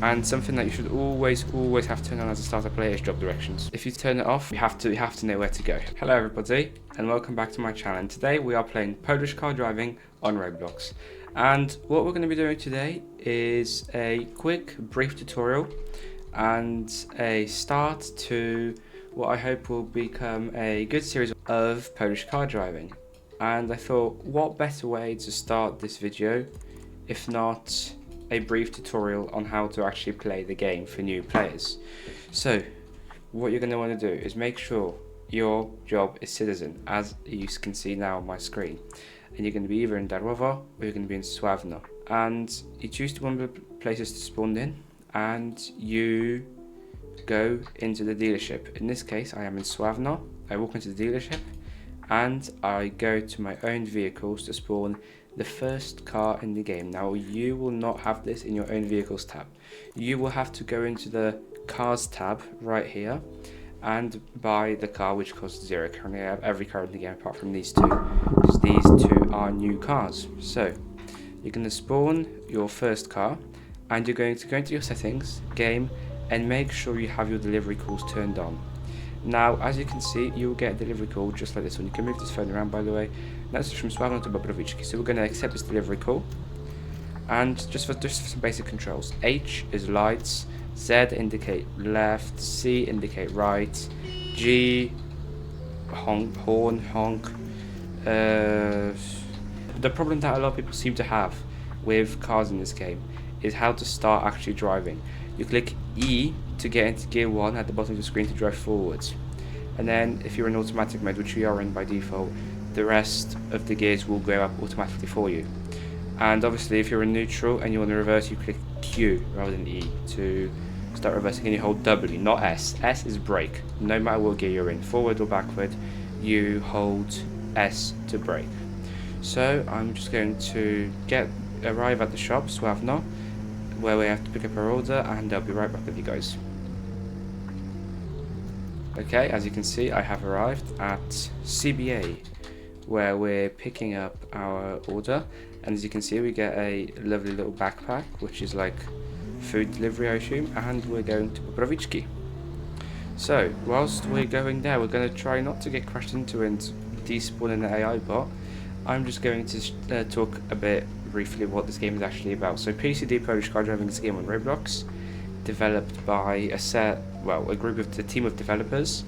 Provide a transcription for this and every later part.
And something that you should always have turned on as a starter player is job directions. If you turn it off, you have to know where to go. Hello everybody, and welcome back to my channel. And today we are playing Polish car driving on Roblox. And what we're going to be doing today is a quick, brief tutorial and a start to what I hope will become a good series of Polish car driving. And I thought, what better way to start this video if not a brief tutorial on how to actually play the game for new players. So what you're going to want to do is make sure your job is citizen, as you can see now on my screen, and you're going to be either in Darłowo or you're going to be in Sławno, and you choose one of the places to spawn in and you go into the dealership. In this case I am in Sławno. I walk into the dealership and I go to my own vehicles to spawn the first car in the game. Now you will not have this in your own vehicles tab. You will have to go into the cars tab right here and buy the car, which costs 0. Currently I have every car in the game apart from these two, because these two are new cars. So you're going to spawn your first car and you're going to go into your settings, game, and make sure you have your delivery calls turned on. Now, as you can see, you will get a delivery call just like this one. You can move this phone around, by the way. That's from Sławno to Bobrowiczki. So we're going to accept this delivery call. And just for some basic controls. H is lights, Z indicate left, C indicate right, G horn, honk. The problem that a lot of people seem to have with cars in this game is how to start actually driving. You click E to get into gear 1 at the bottom of the screen to drive forwards, and then if you're in automatic mode, which we are in by default, the rest of the gears will go up automatically for you. And obviously if you're in neutral and you want to reverse, you click Q rather than E to start reversing, and you hold W, not S. S is brake. No matter what gear you're in, forward or backward, you hold S to brake. So I'm just going to arrive at the shop, Sławno, where we have to pick up our order, and I'll be right back with you guys. Okay, as you can see, I have arrived at CBA, where we're picking up our order, and as you can see, we get a lovely little backpack, which is like food delivery, I assume, and we're going to Bobrowiczki. So, whilst we're going there, we're going to try not to get crashed into and despawn an AI bot. I'm just going to talk a bit briefly what this game is actually about. So PCD, Polish car driving, is a game on Roblox, developed by a team of developers,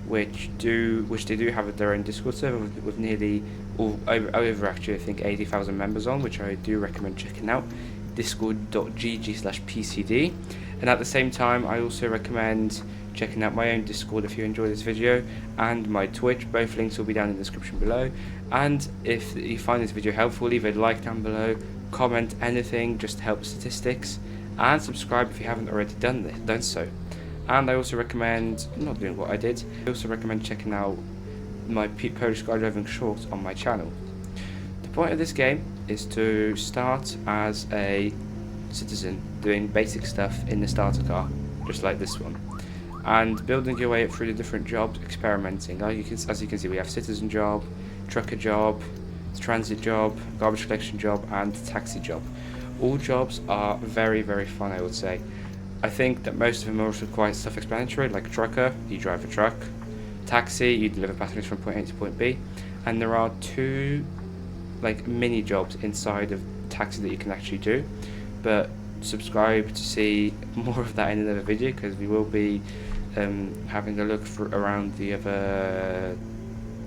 which they do have their own Discord server with nearly over actually I think 80,000 members on, which I do recommend checking out, discord.gg/PCD. And at the same time, I also recommend checking out my own Discord if you enjoy this video, and my Twitch. Both links will be down in the description below. And if you find this video helpful, leave a like down below, comment anything just to help statistics, and subscribe if you haven't already done so. And I also recommend not doing what I did. I also recommend checking out my Polish car driving shorts on my channel. The point of this game is to start as a citizen, doing basic stuff in the starter car, just like this one, and building your way up through the different jobs, experimenting. As you can see, we have citizen job, trucker job, transit job, garbage collection job, and taxi job. All jobs are very, very fun, I would say. I think that most of them are also quite self-explanatory, like trucker, you drive a truck, taxi, you deliver passengers from point A to point B, and there are two mini jobs inside of taxi that you can actually do. But subscribe to see more of that in another video, because we will be having a look around the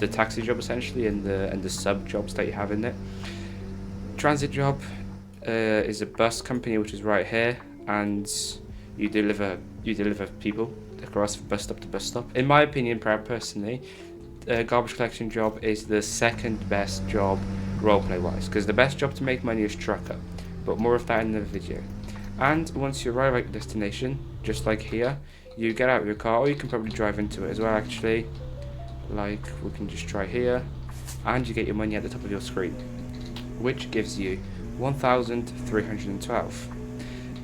taxi job essentially, and the sub jobs that you have in it. Transit job is a bus company, which is right here, and you deliver people across from bus stop to bus stop. In my opinion, personally, garbage collection job is the second best job roleplay wise, because the best job to make money is trucker, but more of that in another video. And once you arrive at your destination, just like here, you get out of your car, or you can probably drive into it as well actually, like we can just try here, and you get your money at the top of your screen, which gives you 1,312.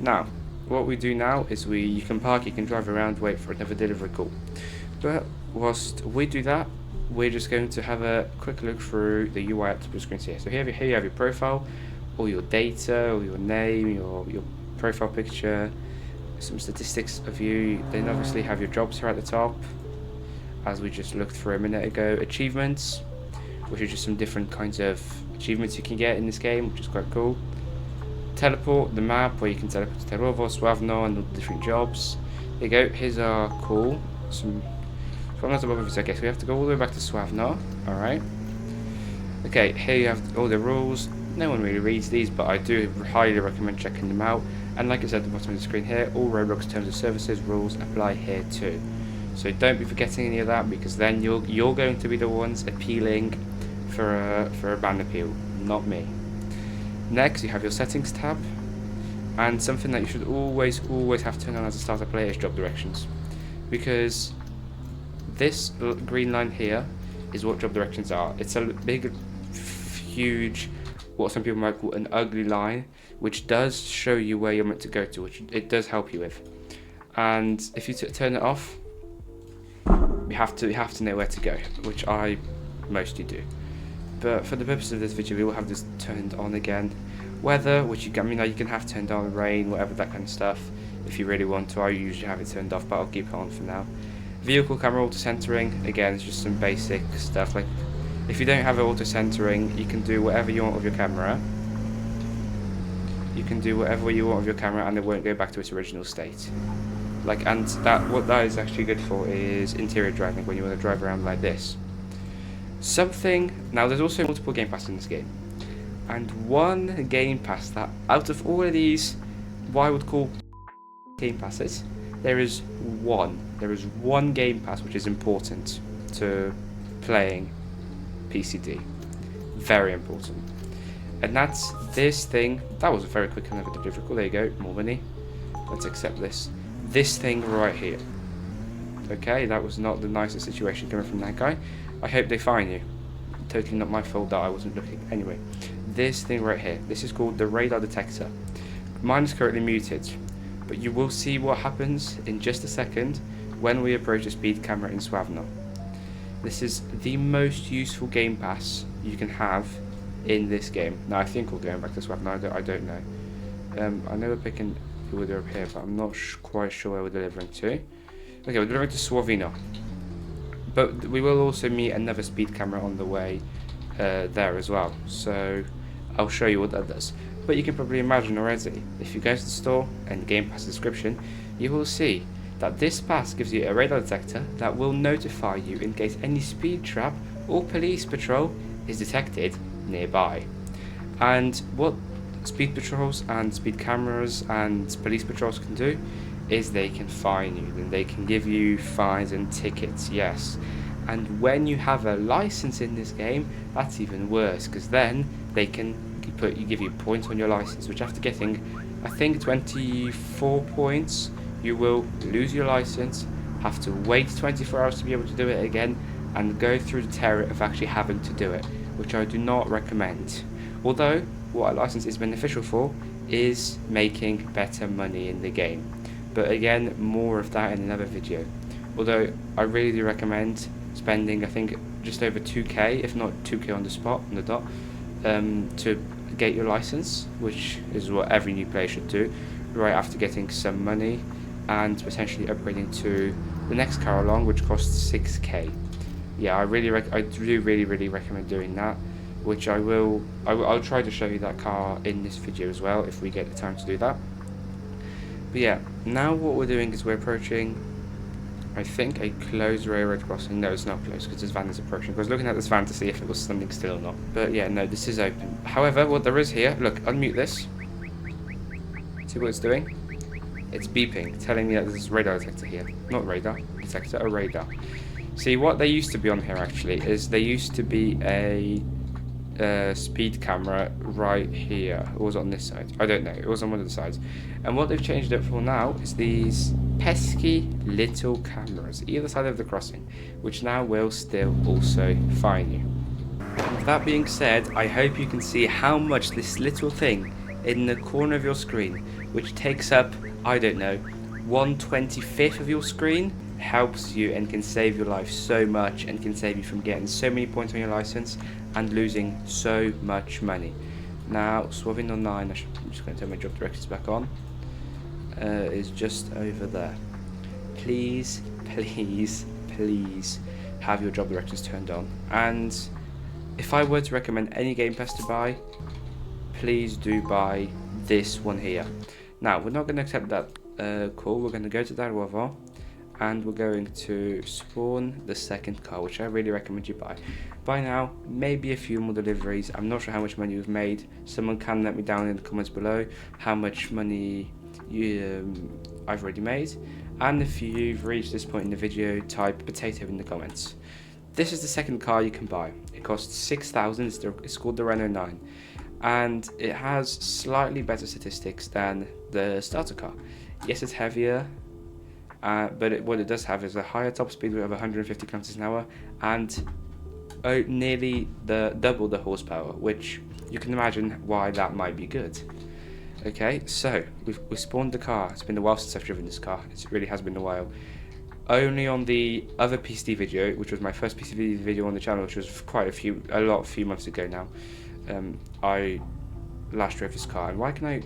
Now, what we do now is you can park, you can drive around, wait for another delivery call. But whilst we do that, we're just going to have a quick look through the UI at the top of the screen here. So here you have your profile, all your data, all your name, your profile picture, some statistics of you. Then obviously have your jobs here at the top, as we just looked for a minute ago. Achievements, which are just some different kinds of achievements you can get in this game, which is quite cool. Teleport, the map where you can teleport to Terovo, Swavno, and all the different jobs. There you go. Here's our call. From not above us, I guess we have to go all the way back to Swavno. Alright. Okay, here you have all the rules. No one really reads these, but I do highly recommend checking them out. And like I said at the bottom of the screen here, all Roblox terms of services rules apply here too. So don't be forgetting any of that, because then you're going to be the ones appealing for a ban appeal, not me. Next, you have your settings tab, and something that you should always have turned on as a starter player is job directions, because this green line here is what job directions are. It's a big, huge, what some people might call an ugly line, which does show you where you're meant to go to, which it does help you with. And if you turn it off, you have to know where to go, which I mostly do. But for the purpose of this video, we will have this turned on again. Weather, which you can have turned on, rain, whatever, that kind of stuff, if you really want to. I usually have it turned off, but I'll keep it on for now. Vehicle camera auto centering, again, it's just some basic stuff. Like, if you don't have auto centering, you can do whatever you want with your camera. You can do whatever you want with your camera, and it won't go back to its original state. Like, and what that is actually good for is interior driving, when you want to drive around like this. Now there's also multiple game passes in this game, and one game pass that out of all of these, what I would call game passes, there is one game pass which is important to playing PCD, very important, and that's this thing. That was a very quick and never difficult. There you go, more money. Let's accept this thing right here. Okay, that was not the nicest situation coming from that guy. I hope they fine you. Totally not my fault that I wasn't looking. Anyway, this thing right here, this is called the radar detector. Mine is currently muted, but you will see what happens in just a second when we approach the speed camera in Swavno. This is the most useful game pass you can have in this game. Now I think we're going back to Swavno, I don't know. I know we're picking who we're up here, but I'm not quite sure where we're delivering to. Okay, we're delivering to Swavino. But we will also meet another speed camera on the way there as well, so I'll show you what that does. But you can probably imagine already, if you go to the store and Game Pass description, you will see that this pass gives you a radar detector that will notify you in case any speed trap or police patrol is detected nearby. And what speed patrols and speed cameras and police patrols can do is they can fine you, and they can give you fines and tickets, yes. And when you have a license in this game, that's even worse, because then they can give you points on your license, which after getting, I think, 24 points, you will lose your license, have to wait 24 hours to be able to do it again, and go through the terror of actually having to do it, which I do not recommend. Although, what a license is beneficial for is making better money in the game. But again, more of that in another video. Although I really do recommend spending, I think, just over 2k, if not 2k on the spot, on the dot, to get your license, which is what every new player should do, right after getting some money and potentially upgrading to the next car along, which costs 6k. Yeah, I do really recommend doing that, which I'll try to show you that car in this video as well if we get the time to do that. But yeah, now what we're doing is we're approaching, I think, a closed railroad crossing. No, it's not closed because this van is approaching. I was looking at this van to see if it was standing still or not. But yeah, no, this is open. However, what there is here, look, unmute this. See what it's doing? It's beeping, telling me that there's a radar detector here. Not radar, detector, a radar. See, what they used to be on here actually is there used to be a speed camera right here. It was on this side. I don't know. It was on one of the sides. And what they've changed it for now is these pesky little cameras either side of the crossing, which now will still also fine you. And with that being said, I hope you can see how much this little thing in the corner of your screen, which takes up, I don't know, 1/25 of your screen, helps you and can save your life so much, and can save you from getting so many points on your license and losing so much money. Now, swerving on 9, I'm just going to turn my job directions back on. is just over there. Please, please, please have your job directions turned on. And if I were to recommend any Game Pass to buy, please do buy this one here. Now, we're not going to accept that call. We're going to go to that river, and we're going to spawn the second car, which I really recommend you buy. By now, maybe a few more deliveries. I'm not sure how much money you've made. Someone can let me down in the comments below how much money I've already made. And if you've reached this point in the video, type potato in the comments. This is the second car you can buy. It costs 6,000. It's called the Renault 9. And it has slightly better statistics than the starter car. Yes, it's heavier, but what it does have is a higher top speed of 150 kilometers an hour and nearly double the horsepower, which you can imagine why that might be good. Okay, so we've spawned the car. It's been a while since I've driven this car. It really has been a while. Only on the other PCD video, which was my first PCD video on the channel, which was a few months ago now, I last drove this car. And why can I?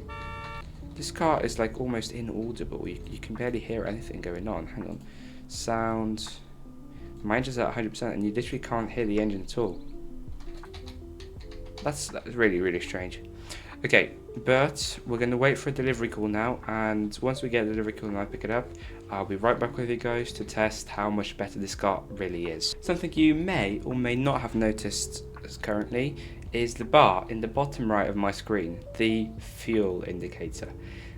This car is like almost inaudible. You can barely hear anything going on. Hang on, sound. My engine's at 100%, and you literally can't hear the engine at all. That's really, really strange. Okay, but we're going to wait for a delivery call now, and once we get a delivery call and I pick it up, I'll be right back with you guys to test how much better this car really is. Something you may or may not have noticed currently is the bar in the bottom right of my screen, the fuel indicator.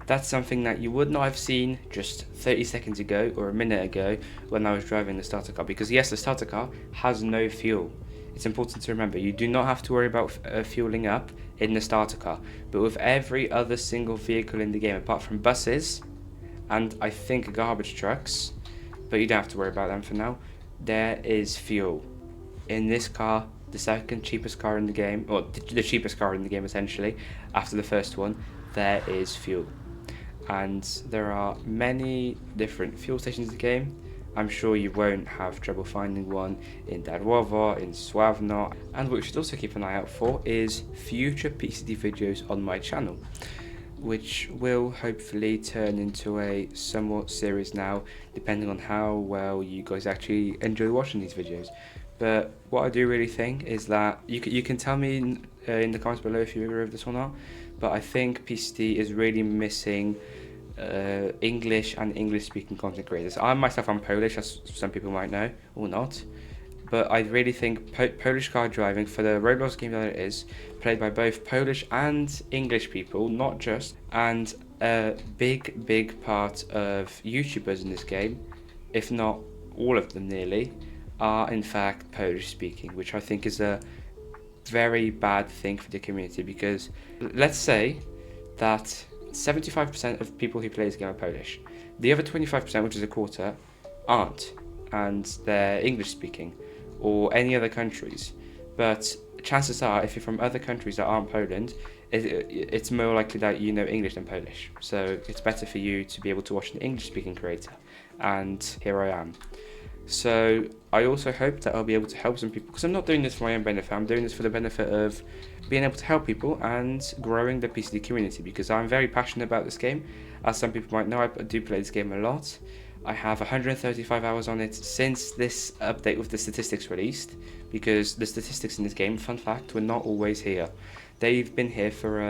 That's something that you would not have seen just 30 seconds ago or a minute ago when I was driving the starter car, because yes, the starter car has no fuel. It's important to remember, you do not have to worry about fueling up in the starter car, but with every other single vehicle in the game, apart from buses and I think garbage trucks, but you don't have to worry about them for now, there is fuel. In this car, the second cheapest car in the game, or the cheapest car in the game essentially, after the first one, there is fuel. And there are many different fuel stations in the game. I'm sure you won't have trouble finding one in Darłowo, in Sławno, and what you should also keep an eye out for is future PCD videos on my channel, which will hopefully turn into a somewhat series now, depending on how well you guys actually enjoy watching these videos. But what I do really think is that you can tell me in the comments below if you agree with this or not, but I think PCD is really missing English and English speaking content creators. I myself am Polish, as some people might know or not, but I really think Polish car driving, for the Roblox game that it is, played by both Polish and English people, not just, and a big part of YouTubers in this game, if not all of them nearly, are in fact Polish speaking, which I think is a very bad thing for the community, because let's say that 75% of people who play this game are Polish. The other 25%, which is a quarter, aren't, and they're English speaking, or any other countries. But chances are, if you're from other countries that aren't Poland, it's more likely that you know English than Polish. So it's better for you to be able to watch an English speaking creator, and here I am. So I also hope that I'll be able to help some people, because I'm not doing this for my own benefit, I'm doing this for the benefit of being able to help people and growing the PCD community, because I'm very passionate about this game. As some people might know, I do play this game a lot. I have 135 hours on it since this update with the statistics released, because the statistics in this game, fun fact, were not always here. They've been here for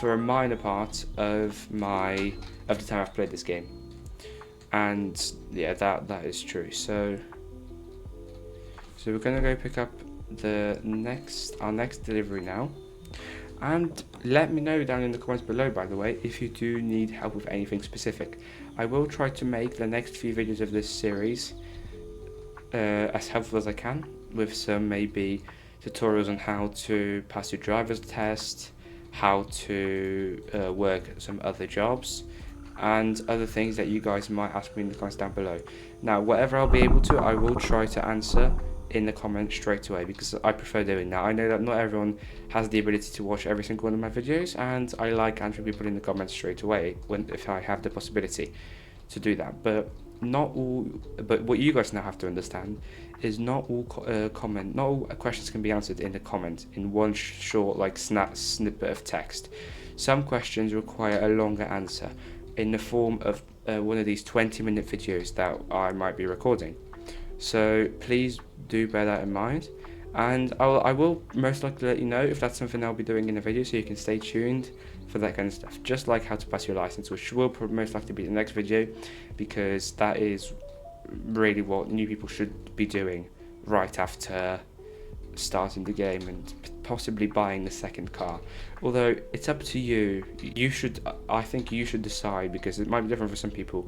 a minor part of the time I've played this game. And yeah, that is true. So we're gonna go pick up our next delivery now, and let me know down in the comments below, by the way, if you do need help with anything specific. I will try to make the next few videos of this series as helpful as I can, with some maybe tutorials on how to pass your driver's test, how to work some other jobs, and other things that you guys might ask me in the comments down below. Now, whatever I'll be able to, I will try to answer in the comments straight away, because I prefer doing that. I know that not everyone has the ability to watch every single one of my videos, and I like answering people in the comments straight away if I have the possibility to do that. But what you guys now have to understand is not all questions can be answered in the comment in one short snippet of text. Some questions require a longer answer in the form of one of these 20-minute videos that I might be recording. So please do bear that in mind, and I will most likely let you know if that's something I'll be doing in a video, so you can stay tuned for that kind of stuff, just like how to pass your license, which will most likely be the next video, because that is really what new people should be doing right after starting the game and possibly buying the second car. Although it's up to you. I think you should decide, because it might be different for some people,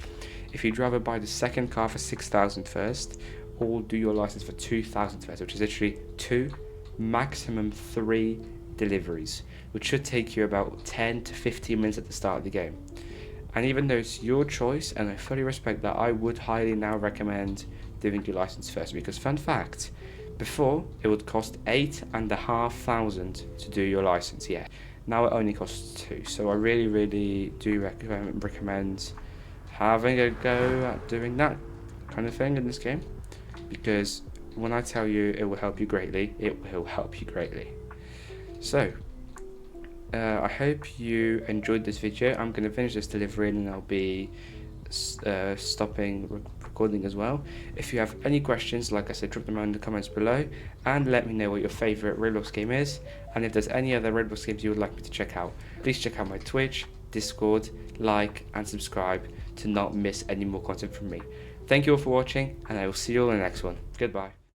if you'd rather buy the second car for 6,000 first, or do your license for 2,000 first, which is literally 2, maximum 3 deliveries, which should take you about 10 to 15 minutes at the start of the game. And even though it's your choice, and I fully respect that, I would highly now recommend doing your license first, because fun fact, before it would cost 8,500 to do your license. Yeah, now it only costs 2. So I really do recommend having a go at doing that kind of thing in this game, because when I tell you it will help you greatly, it will help you greatly. So I hope you enjoyed this video. I'm going to finish this delivery and I'll be stopping recording as well. If you have any questions, like I said, drop them in the comments below and let me know what your favorite Roblox game is, and if there's any other Roblox games you would like me to check out. Please check out my Twitch, Discord, like and subscribe to not miss any more content from me. Thank you all for watching, and I will see you all in the next one. Goodbye.